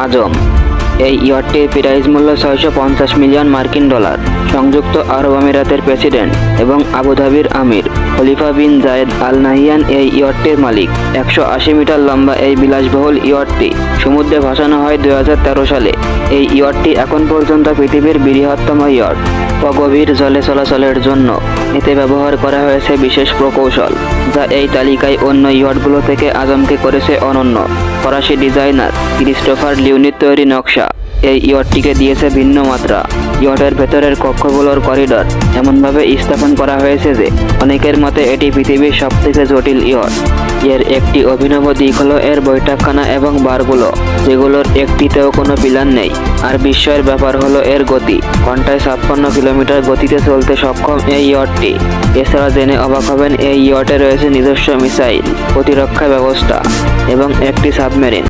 আজম। এই ইয়াটটির প্রাইস মূল্য 650 মিলিয়ন মার্কিন ডলার। সংযুক্ত আরব আমিরাতের প্রেসিডেন্ট এবং আবুধাবির আমির খলিফা বিন জায়েদ আল নাহিয়ান এই ইয়াটটির মালিক। 180 মিটার লম্বা এই বিলাসবহুল ইয়াটটি সমুদ্রে ভাসানো হয় 2013 সালে। এই ইয়াটটি এখন পর্যন্ত পৃথিবীর বৃহত্তম ইয়াট। অগভীর জলে চলাচলের জন্য এতে ব্যবহার করা হয়েছে বিশেষ প্রকৌশল, যা এই তালিকায় অন্য ইয়াটগুলো থেকে আজমকে করেছে অনন্য। ফরাসি ডিজাইনার ক্রিস্টোফার লিওনির তৈরি নকশা এই ইয়াটটিকে দিয়েছে ভিন্ন মাত্রা। ইয়াটের ভেতরের কক্ষগুলোর করিডর এমনভাবে স্থাপন করা হয়েছে যে অনেকের মতে এটি পৃথিবীর সবথেকে জটিল ইয়াট। এর একটি অভিনব দিক হলো এর বৈঠকখানা এবং বারগুলো, যেগুলোর একটিতেও কোনো পিলার নেই। আর বিস্ময়ের ব্যাপার হলো এর গতি। ঘন্টায় 56 কিলোমিটার গতিতে চলতে সক্ষম এই ইয়াটটি। এছাড়া জেনে অবাক হবেন এই ইয়াটে রয়েছে নিজস্ব মিসাইল প্রতিরক্ষা ব্যবস্থা এবং একটি সাবমেরিন।